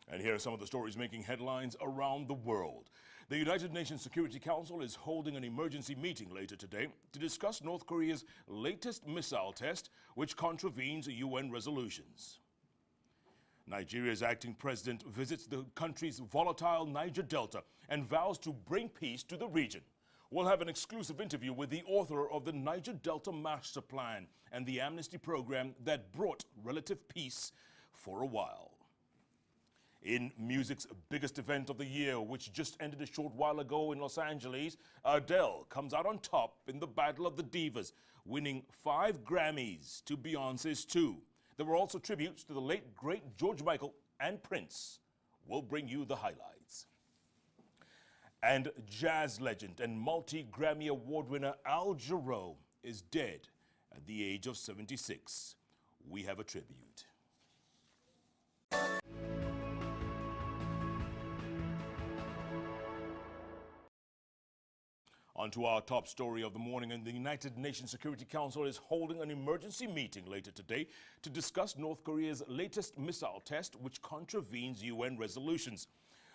And here are some of the stories making headlines around the world. The United Nations Security Council is holding an emergency meeting later today to discuss North Korea's latest missile test, which contravenes UN resolutions. Nigeria's acting president visits the country's volatile Niger Delta and vows to bring peace to the region. We'll have an exclusive interview with the author of the Niger Delta Masterplan and the amnesty program that brought relative peace for a while. In music's biggest event of the year, which just ended a short while ago in Los Angeles, Adele comes out on top in the Battle of the Divas, winning 5 Grammys to Beyoncé's 2. There were also tributes to the late, great George Michael and Prince. We'll bring you the highlights. And jazz legend and multi-Grammy Award winner Al Jarreau is dead at the age of 76. We have a tribute. On to our top story of the morning, and the United Nations Security Council is holding an emergency meeting later today to discuss North Korea's latest missile test, which contravenes UN resolutions.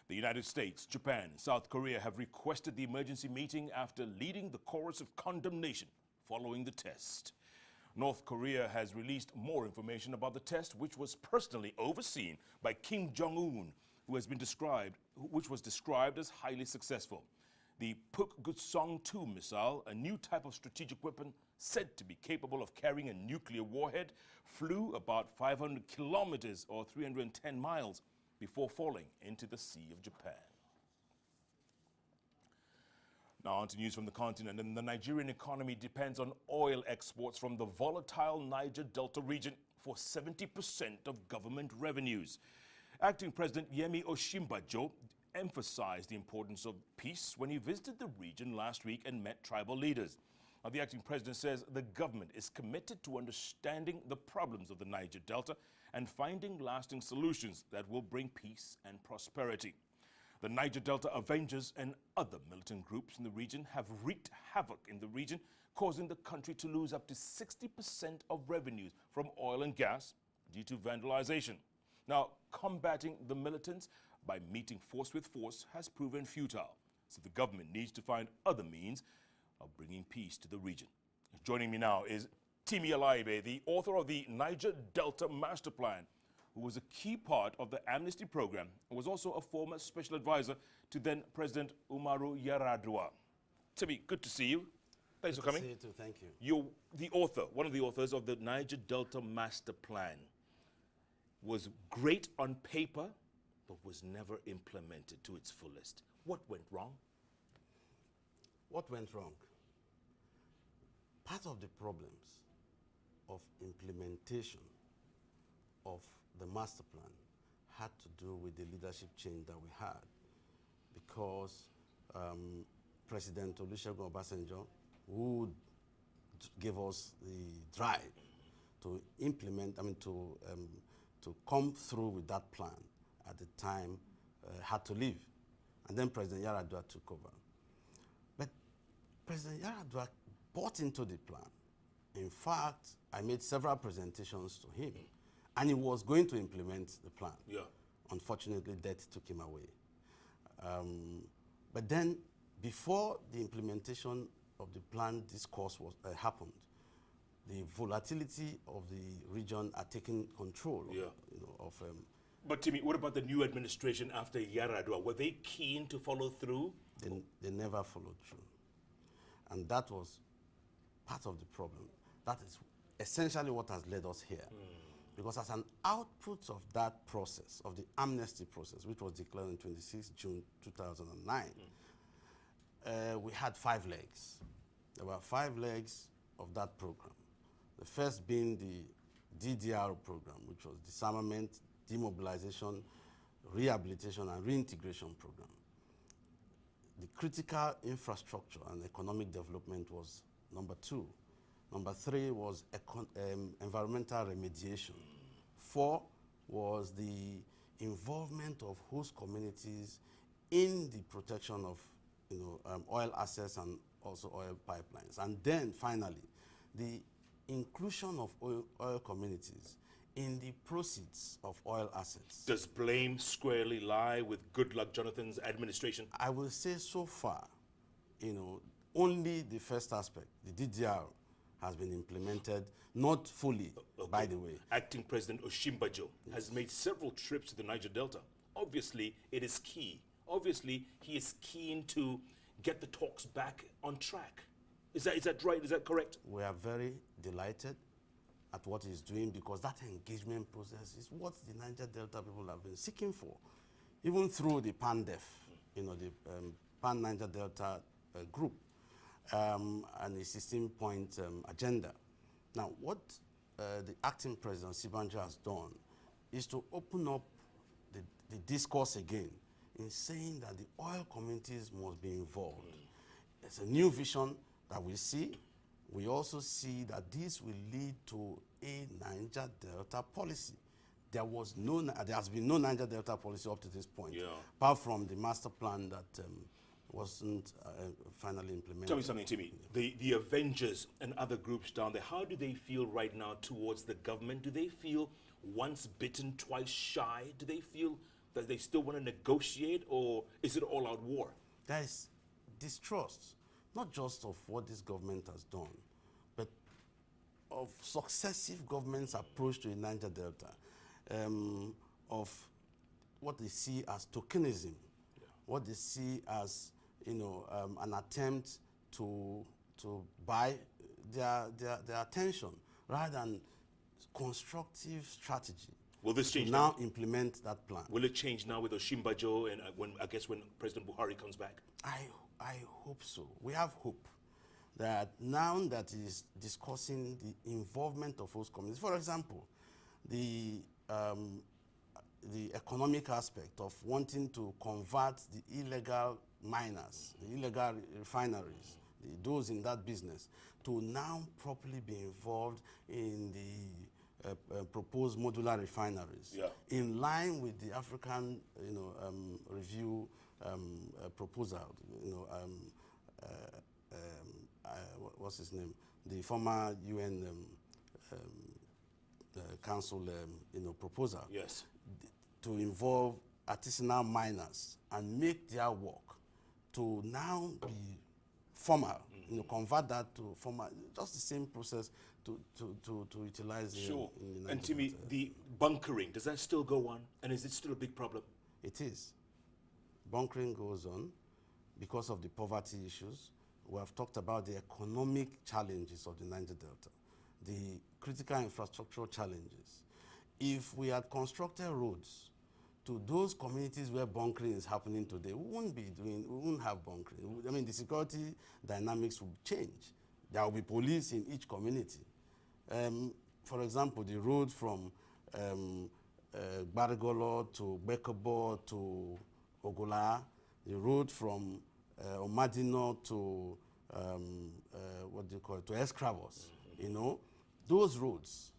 The United States, Japan, and South Korea have requested the emergency meeting after leading the chorus of condemnation following the test. North Korea has released more information about the test, which was personally overseen by Kim Jong-un, which was described as highly successful. The Pukguksong-2 missile, a new type of strategic weapon said to be capable of carrying a nuclear warhead, flew about 500 kilometers or 310 miles before falling into the Sea of Japan. Now on to news from the continent, and the Nigerian economy depends on oil exports from the volatile Niger Delta region for 70% of government revenues. Acting President Osinbanjo emphasized the importance of peace when he visited the region last week and met tribal leaders. Now, the acting president says the government is committed to understanding the problems of the Niger Delta and finding lasting solutions that will bring peace and prosperity. The Niger Delta Avengers and other militant groups in the region have wreaked havoc in the region, causing the country to lose up to 60% of revenues from oil and gas due to vandalization. Now, combating the militants by meeting force with force has proven futile, so the government needs to find other means of bringing peace to the region. Joining me now is Time Alaibe, the author of the Niger Delta Masterplan, who was a key part of the amnesty program and was also a former special advisor to then President Umaru Yar'Adua. Timmy, good to see you. Thanks for coming. Good to see you too, thank you. You're the author, one of the authors of the Niger Delta Masterplan. Was great on paper, but was never implemented to its fullest. What went wrong? What went wrong? Part of the problems of implementation of the master plan had to do with the leadership change that we had, because President Osinbanjo, who gave us the drive to implement, to come through with that plan at the time, had to leave. And then President Yar'Adua took over. But President Yar'Adua bought into the plan. In fact, I made several presentations to him, and he was going to implement the plan. Yeah. Unfortunately, death took him away. But then, before the implementation of the plan discourse happened, the volatility of the region are taking control of But Timmy, what about the new administration after Yar'Adua? Were they keen to follow through? They never followed through. And that was part of the problem. That is essentially what has led us here. Because as an output of that process, of the amnesty process, which was declared on 26 June 2009, we had 5 legs. There were 5 legs of that program. The first being the DDR program, which was disarmament, demobilization, rehabilitation, and reintegration program. The critical infrastructure and economic development was number 2. Number 3 was environmental remediation. 4 was the involvement of host communities in the protection of oil assets and also oil pipelines. And then finally, the inclusion of oil communities in the proceeds of oil assets. Does blame squarely lie with Goodluck Jonathan's administration? I will say so far, only the first aspect, the DDR, has been implemented, not fully, by the way. Acting President Osinbanjo has made several trips to the Niger Delta. Obviously, it is key. Obviously, he is keen to get the talks back on track. Is that right? Is that correct? We are very delighted at what he's doing, because that engagement process is what the Niger Delta people have been seeking for, even through the PANDEF, the Pan-Niger Delta group, and the 16-point agenda. Now, what the acting President Osinbanjo has done is to open up the discourse again in saying that the oil communities must be involved. It's a new vision that we see. We also see that this will lead to a Niger Delta policy. There has been no Niger Delta policy up to this point, apart from the master plan that wasn't finally implemented. Tell me something, Timmy. The Avengers and other groups down there, how do they feel right now towards the government? Do they feel once bitten, twice shy? Do they feel that they still want to negotiate, or is it all-out war? There is distrust, not just of what this government has done, but of successive governments' approach to the Niger Delta, of what they see as tokenism, what they see as an attempt to buy their attention rather than constructive strategy. Will this change now? Implement that plan. Will it change now with Osinbanjo and when President Buhari comes back? I hope so. We have hope that now that he's discussing the involvement of host communities, for example, the economic aspect of wanting to convert the illegal miners, the illegal refineries, those in that business, to now properly be involved in the proposed modular refineries, in line with the African, review proposal. What's his name? The former UN Council, proposal. Yes. To involve artisanal miners and make their work to now be formal, convert that to formal, just the same process to utilize sure. in the And Timmy, the bunkering, does that still go on? And is it still a big problem? It is. Bunkering goes on because of the poverty issues. We have talked about the economic challenges of the Niger Delta, the critical infrastructural challenges. If we had constructed roads to those communities where bunkering is happening today, we wouldn't have bunkering. I mean, the security dynamics would change. There will be police in each community. For example, the road from Barigolo to Bekobo to Ogola, the road from Omadino to to Escravos, those roads,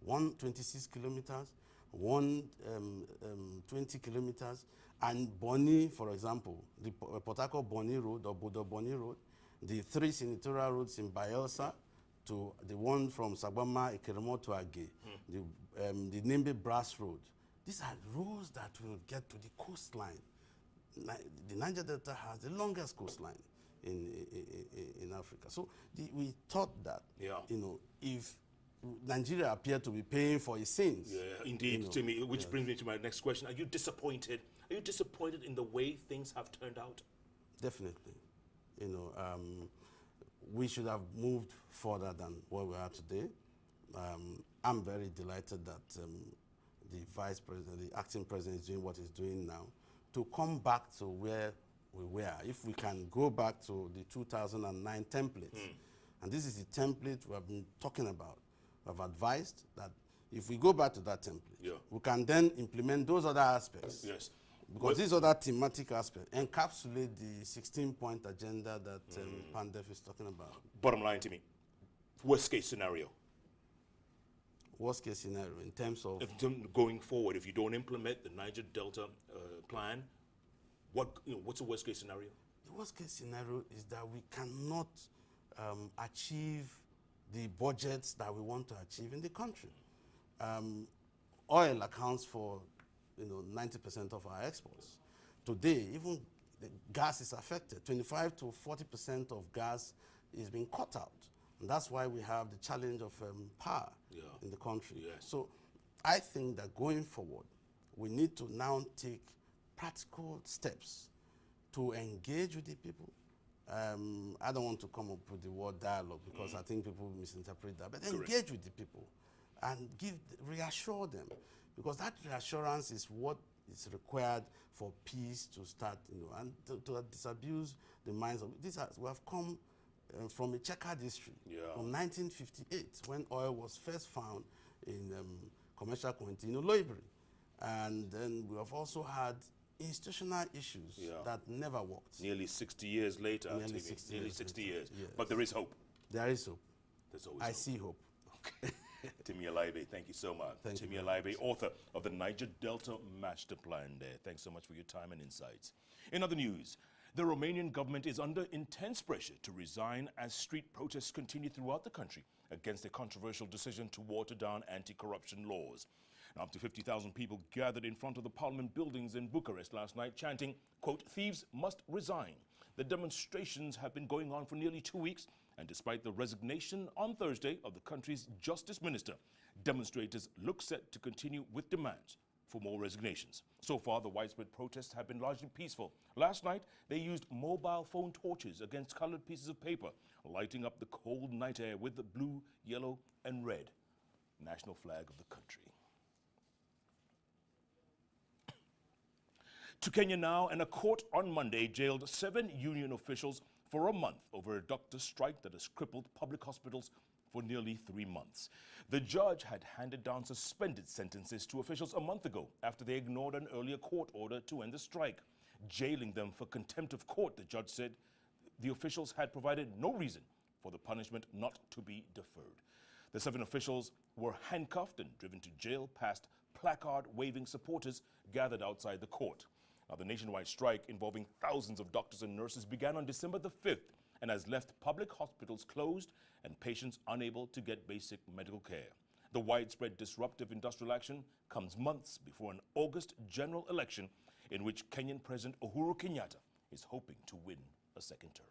126 kilometers, 20 kilometers, and Boni, for example, the Port Harcourt Boni Road or Bodo Boni Road, the 3 senatorial roads in Bayelsa, to the one from Sagbama, Ikeremo to Age, the Nembe Brass Road. These are roads that will get to the coastline. The Niger Delta has the longest coastline in Africa. So we thought that, if Nigeria appeared to be paying for its sins. Yeah, indeed, Timmy, which brings me to my next question. Are you disappointed? Are you disappointed in the way things have turned out? Definitely. We should have moved further than where we are today. I'm very delighted that the Vice President, the acting President, is doing what he's doing now to come back to where we were. If we can go back to the 2009 template, and this is the template we have been talking about. We've advised that if we go back to that template, we can then implement those other aspects. Yes. Because these other thematic aspects encapsulate the 16-point agenda that PANDEF is talking about. Bottom line to me, worst case scenario. Worst case scenario in terms of? Going forward, if you don't implement the Niger Delta plan, what's the worst case scenario? The worst case scenario is that we cannot achieve the budgets that we want to achieve in the country. oil accounts for 90% of our exports. Today, even the gas is affected. 25 to 40% of gas is being cut out. And that's why we have the challenge of power in the country. Yes. So I think that going forward, we need to now take practical steps to engage with the people. I don't want to come up with the word dialogue because I think people misinterpret that, but engage with the people and reassure them, because that reassurance is what is required for peace to start, and to disabuse the minds of we have come from a checkered history from 1958 when oil was first found in commercial quantity in Loibri, and then we have also had institutional issues that never worked. Nearly 60 years later. Nearly 60 years. Yes. But there is hope. There is hope. There's always I hope. see hope. Okay. Time Alaibe, thank you so much. Thank Time you. Alaibe, author of the Niger Delta Masterplan there. Thanks so much for your time and insights. In other news, the Romanian government is under intense pressure to resign as street protests continue throughout the country against a controversial decision to water down anti-corruption laws. Now, up to 50,000 people gathered in front of the parliament buildings in Bucharest last night chanting, quote, "Thieves must resign." The demonstrations have been going on for nearly 2 weeks, and despite the resignation on Thursday of the country's justice minister, demonstrators look set to continue with demands for more resignations. So far, the widespread protests have been largely peaceful. Last night, they used mobile phone torches against colored pieces of paper, lighting up the cold night air with the blue, yellow, and red national flag of the country. To Kenya now, and a court on Monday jailed 7 union officials for a month over a doctor strike that has crippled public hospitals for nearly 3 months. The judge had handed down suspended sentences to officials a month ago after they ignored an earlier court order to end the strike. Jailing them for contempt of court, the judge said the officials had provided no reason for the punishment not to be deferred. The 7 officials were handcuffed and driven to jail past placard-waving supporters gathered outside the court. Now, the nationwide strike involving thousands of doctors and nurses began on December the 5th and has left public hospitals closed and patients unable to get basic medical care. The widespread disruptive industrial action comes months before an August general election in which Kenyan President Uhuru Kenyatta is hoping to win a second term.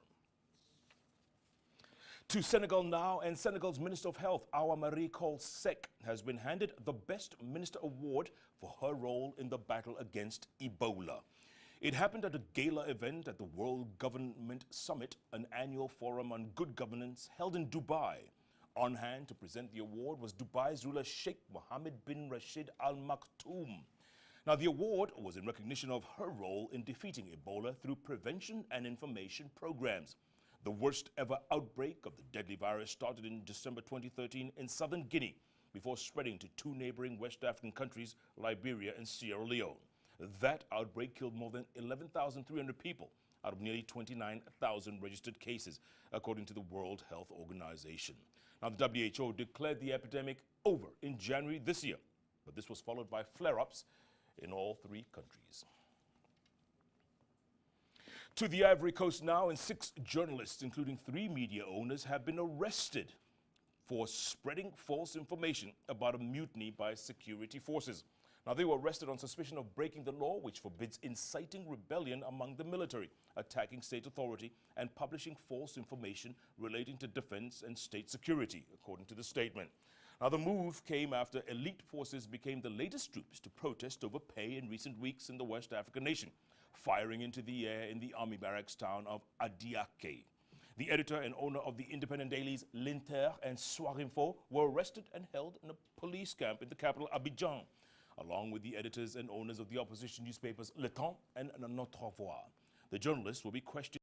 To Senegal now, and Senegal's Minister of Health, Awa Marie Coll Seck, has been handed the Best Minister Award for her role in the battle against Ebola. It happened at a gala event at the World Government Summit, an annual forum on good governance held in Dubai. On hand to present the award was Dubai's ruler Sheikh Mohammed bin Rashid Al Maktoum. Now, the award was in recognition of her role in defeating Ebola through prevention and information programs. The worst ever outbreak of the deadly virus started in December 2013 in southern Guinea before spreading to 2 neighboring West African countries, Liberia and Sierra Leone. That outbreak killed more than 11,300 people out of nearly 29,000 registered cases, according to the World Health Organization. Now, the WHO declared the epidemic over in January this year, but this was followed by flare-ups in all 3 countries. To the Ivory Coast now, and 6 journalists, including 3 media owners, have been arrested for spreading false information about a mutiny by security forces. Now, they were arrested on suspicion of breaking the law, which forbids inciting rebellion among the military, attacking state authority, and publishing false information relating to defense and state security, according to the statement. Now, the move came after elite forces became the latest troops to protest over pay in recent weeks in the West African nation, firing into the air in the army barracks town of Adiake. The editor and owner of the independent dailies L'Inter and Soir Info were arrested and held in a police camp in the capital Abidjan, along with the editors and owners of the opposition newspapers Le Temps and Notre Voix. The journalists will be questioned